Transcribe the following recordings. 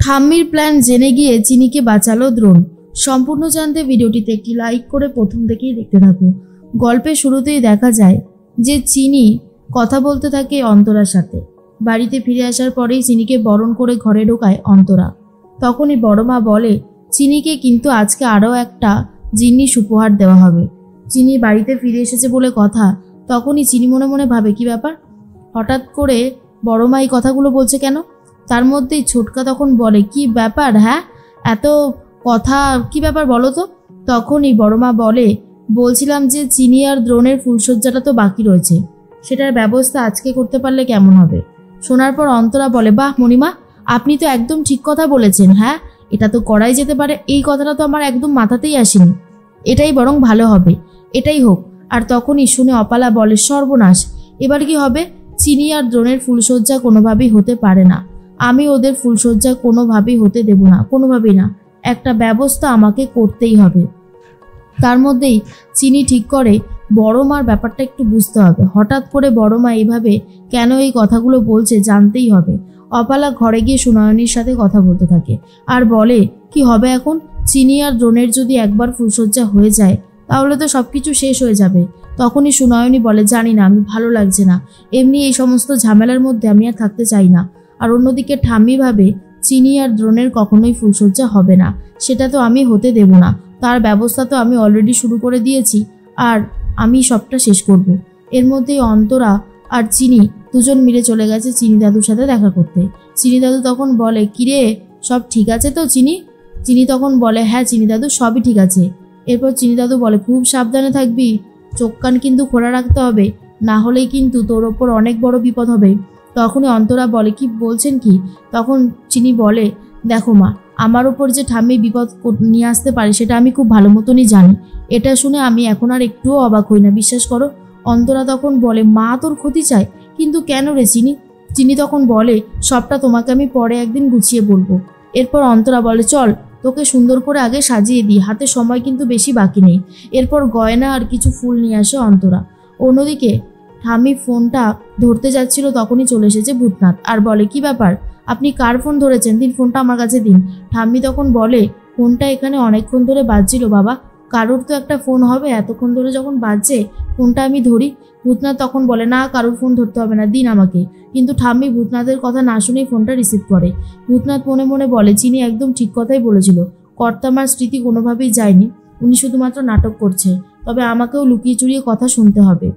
ঠাম্মির প্ল্যান জেনে গিয়ে চিনিকে বাঁচালো দ্রোণ। সম্পূর্ণ জানতে ভিডিওটিতে একটি লাইক করে প্রথম থেকেই দেখতে থাকো। গল্পের শুরুতেই দেখা যায় যে চিনি কথা বলতে থাকে অন্তরার সাথে। বাড়িতে ফিরে আসার পরেই চিনিকে বরণ করে ঘরে ঢোকায় অন্তরা। তখনই বড় মা বলে চিনিকে কিন্তু আজকে আরও একটা জিনিস উপহার দেওয়া হবে। চিনি বাড়িতে ফিরে এসেছে বলে কথা। তখনই চিনি মনে মনে ভাবে কি ব্যাপার, হঠাৎ করে বড় মা এই কথাগুলো বলছে কেন। তার মধ্যেই ছোটকা তখন বলে কি ব্যাপার, হ্যাঁ এত কথা কি ব্যাপার বলো তো। তখনই বড় মা বলছিলাম যে চিনি আর দ্রোণের ফুলসজ্জাটা তো বাকি রয়েছে, সেটার ব্যবস্থা আজকে করতে পারলে কেমন হবে। শোনার পর অন্তরা বলে বাহ মণিমা, আপনি তো একদম ঠিক কথা বলেছেন। হ্যাঁ এটা তো করাই যেতে পারে, এই কথাটা তো আমার একদম মাথাতেই আসেনি। এটাই বরং ভালো হবে, এটাই হোক। আর তখনই শুনে অপালা বলে সর্বনাশ, এবার কি হবে। চিনি আর দ্রোণের ফুলসজ্জা কোনোভাবেই হতে পারে না। আমি ওদের ফুলসজ্জা কোনোভাবেই হতে দেব না, কোনোভাবেই না। একটা ব্যবস্থা আমাকে করতেই হবে। তার মধ্যেই চিনি ঠিক করে বড় মার ব্যাপারটা একটু বুঝতে হবে। হঠাৎ করে বড় মা এইভাবে কেন এই কথাগুলো বলছে জানতেই হবে। অপালা ঘরে গিয়ে সুনয়নীর সাথে কথা বলতে থাকে আর বলে কি হবে এখন। চিনি আর দ্রোণের যদি একবার ফুলসজ্জা হয়ে যায় তাহলে তো সবকিছু শেষ হয়ে যাবে। তখনই সুনয়নী বলে জানি না, আমি ভালো লাগছে না, এমনি এই সমস্ত ঝামেলার মধ্যে আমি আর থাকতে চাই না। আর অন্যদিকে ঠাম্মি ভাবে চিনি আর দ্রোণের কখনোই ফুলসজ্জা হবে না, সেটা তো আমি হতে দেব না। তার ব্যবস্থা তো আমি অলরেডি শুরু করে দিয়েছি আর আমি সবটা শেষ করব। এর মধ্যেই অন্তরা আর চিনি দুজন মিলে চলে গেছে চিনি দাদুর সাথে দেখা করতে। চিনি দাদু তখন বলে কিরে সব ঠিক আছে তো চিনি। চিনি তখন বলে হ্যাঁ চিনি দাদু সবই ঠিক আছে। এরপর চিনি দাদু বলে খুব সাবধানে থাকবি, চোখ কান কিন্তু খোলা রাখতে হবে, না হলেই কিন্তু তোর ওপর অনেক বড় বিপদ হবে। তখনই অন্তরা বলে কি বলছেন কি। তখন চিনি বলে দেখো মা, আমার ওপর যে ঠাম্মি বিপদ নিয়ে আসতে পারে সেটা আমি খুব ভালো মতনই জানি। এটা শুনে আমি এখন আর একটুও অবাক হই না, বিশ্বাস করো। অন্তরা তখন বলে মা তোর ক্ষতি চায়, কিন্তু কেন রে চিনি। চিনি তখন বলে সবটা তোমাকে আমি পরে একদিন গুছিয়ে বলবো। এরপর অন্তরা বলে চল তোকে সুন্দর করে আগে সাজিয়ে দিই, হাতে সময় কিন্তু বেশি বাকি নেই। এরপর গয়না আর কিছু ফুল নিয়ে আসে অন্তরা। অন্যদিকে ঠাম্মি ফোনটা ধরতে যাচ্ছিল তখনই চলে এসেছে ভূতনাথ আর বলে কি ব্যাপার, আপনি কার ফোন ধরেছেন, দিন ফোনটা আমার কাছে দিন। ঠাম্মি তখন বলে ফোনটা এখানে অনেকক্ষণ ধরে বাজছিল বাবা, কারোর তো একটা ফোন হবে, এতক্ষণ ধরে যখন বাজছে ফোনটা আমি ধরি। ভূতনাথ তখন বলে না কারোর ফোন ধরতে হবে না, দিন আমাকে। কিন্তু ঠাম্মি ভূতনাথের কথা না শুনেই ফোনটা রিসিভ করে। ভূতনাথ মনে মনে বলে চিনি একদম ঠিক কথাই বলেছিল, কর্তামার স্মৃতি কোনোভাবেই যায়নি, উনি শুধুমাত্র নাটক করছে, তবে আমাকেও লুকিয়ে চুরিয়ে কথা শুনতে হবে।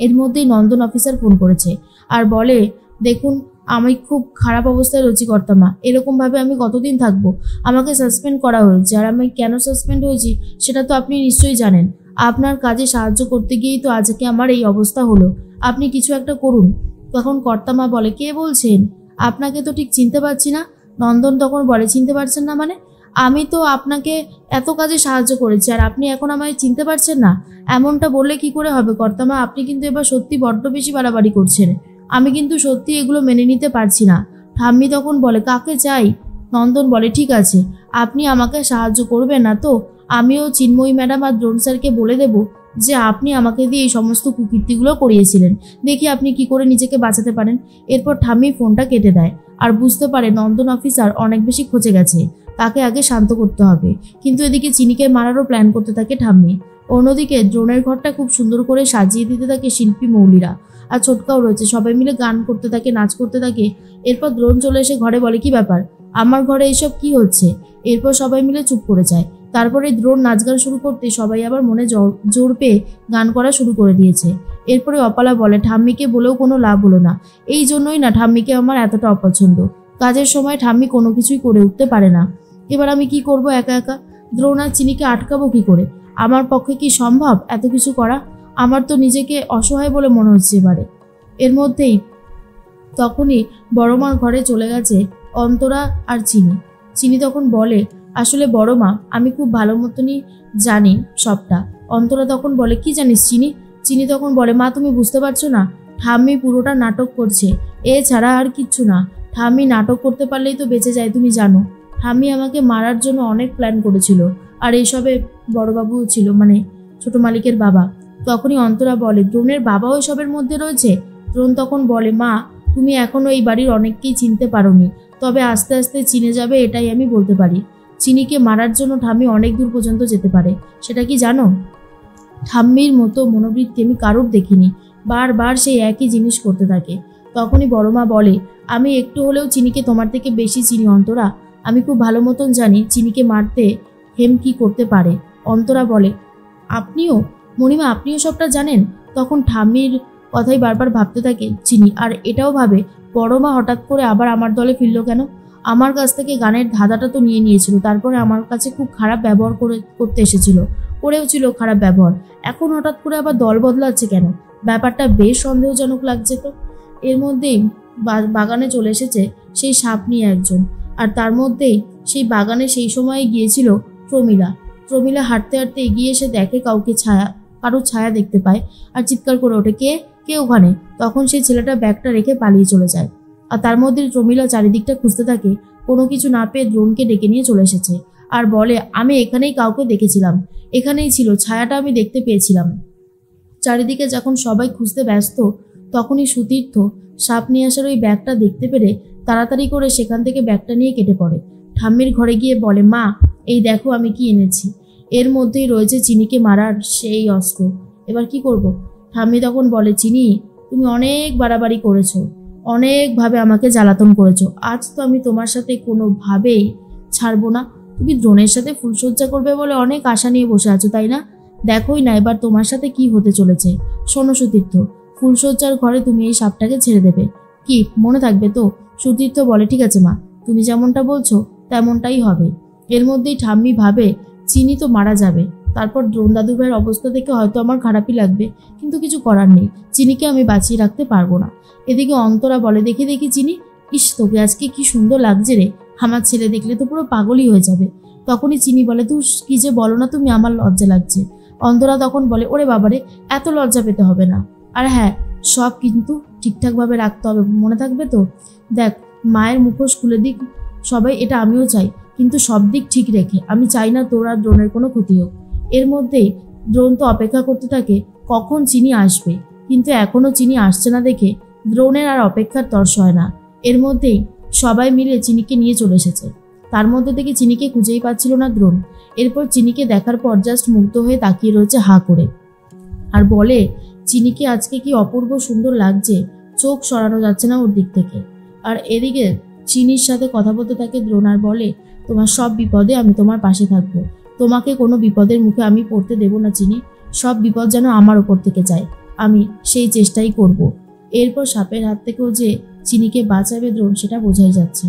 এর মধ্যেই নন্দন অফিসার ফোন করেছে আর বলে দেখুন আমি খুব খারাপ অবস্থায় রয়েছি কর্তামা, এরকমভাবে আমি কতদিন থাকবো। আমাকে সাসপেন্ড করা হয়েছে আর আমি কেন সাসপেন্ড হয়েছি সেটা তো আপনি নিশ্চয়ই জানেন। আপনার কাজে সাহায্য করতে গিয়েই তো আজকে আমার এই অবস্থা হলো, আপনি কিছু একটা করুন। তখন কর্তামা বলে কে বলছেন, আপনাকে তো ঠিক চিনতে পারছি না। নন্দন তখন বলে চিনতে পারছেন না মানে, আমি তো আপনাকে এত কাজে সাহায্য করেছি আর আপনি এখন আমায় চিনতে পারছেন না। এমনটা বললে কি করে হবে কর্তামা, আপনি কিন্তু এবার সত্যি বড্ড বেশি বাড়াবাড়ি করছেন। আমি কিন্তু সত্যি এগুলো মেনে নিতে পারছি না। ঠাম্মি তখন বলে কাকে চাই। নন্দন বলে ঠিক আছে, আপনি আমাকে সাহায্য করবেন না তো আমিও চিন্ময়ী ম্যাডাম আর দ্রোণ স্যারকে বলে দেব যে আপনি আমাকে দিয়ে এই সমস্ত কুকীর্তিগুলো করিয়েছিলেন, দেখি আপনি কি করে নিজেকে বাঁচাতে পারেন। এরপর ঠাম্মি ফোনটা কেটে দেয় আর বুঝতে পারে নন্দন অফিসার অনেক বেশি খচে গেছে, তাকে আগে শান্ত করতে হবে। কিন্তু এদিকে চিনিকে মারারও প্ল্যান করতে থাকে ঠাম্মি। অন্যদিকে দ্রোণের ঘরটা খুব সুন্দর করে সাজিয়ে দিতে থাকে শিল্পী মৌলিরা আর ছোটকাও রয়েছে, সবাই মিলে গান করতে থাকে, নাচ করতে থাকে। এরপর দ্রোণ চলে এসে ঘরে বলে কি ব্যাপার, আমার ঘরে এসব কি হচ্ছে। এরপর সবাই মিলে চুপ করে যায়। তারপরে দ্রোণ নাচ গান শুরু করতে সবাই আবার মনে জোর পেয়ে গান করা শুরু করে দিয়েছে। এরপরে অপালা বলে ঠাম্মিকে বলেও কোনো লাভ হলো না, এই জন্যই না ঠাম্মিকে আমার এতটা অপছন্দ। কাজের সময় ঠাম্মি কোনো কিছুই করে উঠতে পারে না। এবার আমি কি করব একা একা, দ্রোণ আর চিনিকে আটকাবো কি করে। আমার পক্ষে কি সম্ভব এত কিছু করা, আমার তো নিজেকে অসহায় বলে মনে হচ্ছে এবারে। এর মধ্যেই তখনই বড় মার ঘরে চলে গেছে অন্তরা আর চিনি। চিনি তখন বলে আসলে বড় মা আমি খুব ভালো মতনই জানি সবটা। অন্তরা তখন বলে কি জানিস চিনি। চিনি তখন বলে মা তুমি বুঝতে পারছো না, ঠাম্মি পুরোটা নাটক করছে, এছাড়া আর কিচ্ছু না। ঠাম্মি নাটক করতে পারলেই তো বেঁচে যায়, তুমি জানো ঠাম্মি আমাকে মারার জন্য অনেক প্ল্যান করেছিল আর এইসবে বড়বাবু ছিল মানে ছোট মালিকের বাবা। তখনই অন্তরা বলে দ্রোণের বাবাও এসবের মধ্যে রয়েছে। দ্রোণ তখন বলে মা তুমি এখনো এই বাড়ির অনেককেই চিনতে পারোনি, তবে আস্তে আস্তে চিনে যাবে, এটাই আমি বলতে পারি। চিনিকে মারার জন্য ঠাম্মি অনেক দূর পর্যন্ত যেতে পারে, সেটা কি জানো? ঠাম্মির মতো মনোবৃত্তি আমি কারোর দেখিনি, বারবার সেই একই জিনিস করতে থাকে। তখনই বড়মা বলে, আমি একটু হলেও চিনিকে তোমার থেকে বেশি চিনি অন্তরা। আমি খুব ভালো মতন জানি চিনিকে মারতে হেম কি করতে পারে। অন্তরা বলে, আপনিও? মণিমা, আপনিও সবটা জানেন? তখন ঠাম্মির কথাই বারবার ভাবতে থাকে চিনি, আর এটাও ভাবে বড়মা হঠাৎ করে আবার আমার দলে ফিরল কেন? আমার কাছ থেকে গানের ধাঁধাটা তো নিয়ে নিয়েছিল, তারপরে আমার কাছে খুব খারাপ ব্যবহার করতে এসেছিল, করেও ছিল খারাপ ব্যবহার, এখন হঠাৎ করে আবার দল বদলাচ্ছে কেন? ব্যাপারটা বেশ সন্দেহজনক লাগছে তো। এর মধ্যেই বাগানে চলে এসেছে সেই সাপ নিয়ে একজন, আর তার মধ্যেই সেই বাগানে সেই সময়ে গিয়েছিল প্রমীলা। প্রমীলা হাঁটতে হাঁটতে এগিয়ে এসে দেখে কারোর ছায়া দেখতে পায়, আর চিৎকার করে ওঠে, কে কে ওখানে? তখন সেই ছেলেটা ব্যাগটা রেখে পালিয়ে চলে যায়। আর তার মধ্যে প্রমীলা চারিদিকটা খুঁজতে থাকে, কোনো কিছু না পেয়ে দ্রোণকে ডেকে নিয়ে চলে এসেছে, আর বলে, আমি এখানেই কাউকে দেখেছিলাম, এখানেই ছিল, ছায়াটা আমি দেখতে পেয়েছিলাম। চারিদিকে যখন সবাই খুঁজতে ব্যস্ত, তখনই সুতীর্থ সাপ নিয়ে আসার ওই ব্যাগটা দেখতে পেরে তাড়াতাড়ি করে সেখান থেকে ব্যাগটা নিয়ে কেটে পড়ে। ঠাম্মির ঘরে গিয়ে বলে, মা, এই দেখো আমি কি এনেছি। এর মধ্যেই রয়েছে চিনিকে মারার সেই অস্ত্র, এবার কি করব? ঠাম্মি তখন বলে, চিনি, তুমি অনেক বাড়াবাড়ি করেছো, অনেকভাবে আমাকে জ্বালাতন করেছো, আজ তো আমি তোমার সাথে কোনোভাবেই ছাড়বো না। তুমি দ্রোণের সাথে ফুলসজ্জা করবে বলে অনেক আশা নিয়ে বসে আছো, তাই না? দেখোই না এবার তোমার সাথে কি হতে চলেছে। শোনো সুতীর্থ, ফুলসজ্জার ঘরে তুমি এই সাপটাকে ছেড়ে দেবে, কি মনে থাকবে তো? সুতীর্থ বলে, ঠিক আছে মা, তুমি যেমনটা বলছো তেমনটাই হবে। এর মধ্যেই ঠাম্মি ভাবে, চিনি তো মারা যাবে, তারপর দ্রোণ দাদু ভাইয়ের অবস্থা দেখে হয়তো আমার খারাপই লাগবে, কিন্তু কিছু করার নেই, চিনিকে আমি বাঁচিয়ে রাখতে পারবো না। এদিকে অন্তরা বলে, দেখি দেখি চিনি, ইস তোকে আজকে কি সুন্দর লাগছে রে, আমার ছেলে দেখলে তো পুরো পাগলই হয়ে যাবে। তখনই চিনি বলে, তুই কি যে বলো না তুমি, আমার লজ্জা লাগছে। অন্তরা তখন বলে, ওরে বাবারে, এত লজ্জা পেতে হবে না, আর হ্যাঁ, সব কিন্তু ঠিকঠাকভাবে রাখতে হবে, মনে থাকবে তো? দেখ, মায়ের মুখোশ খুলে দিক সবাই, এটা আমিও চাই, কিন্তু সব দিক ঠিক রেখে। আমি চাই না তোর আর দ্রোণের কোনো ক্ষতি হোক। এর মধ্যেই দ্রোণ তো অপেক্ষা করতে থাকে কখন চিনি আসবে, কিন্তু এখনো চিনি আসছে না দেখে দ্রোণের আর অপেক্ষার তর্স হয় না। এর মধ্যেই সবাই মিলে চিনিকে নিয়ে চলে এসেছে। তার মধ্যে থেকে চিনিকে খুঁজেই পাচ্ছিল না দ্রোণ। এরপর চিনিকে দেখার পর জাস্ট মুগ্ধ হয়ে তাকিয়ে রয়েছে হা করে, আর বলে, চিনিকে আজকে কি অপূর্ব সুন্দর লাগছে, চোখ সরানো যাচ্ছে না ওর দিক থেকে। আর এদিকে চিনির সাথে কথা বলতে থাকে দ্রোণ, আর বলে, তোমার সব বিপদে আমি তোমার পাশে থাকবো, তোমাকে কোনো বিপদের মুখে আমি পড়তে দেব না চিনি, সব বিপদ যেন আমার ওপর থেকে যায়, আমি সেই চেষ্টাই করব। এরপর সাপের হাত থেকেও যে চিনিকে বাঁচাবে দ্রোণ, সেটা বোঝাই যাচ্ছে।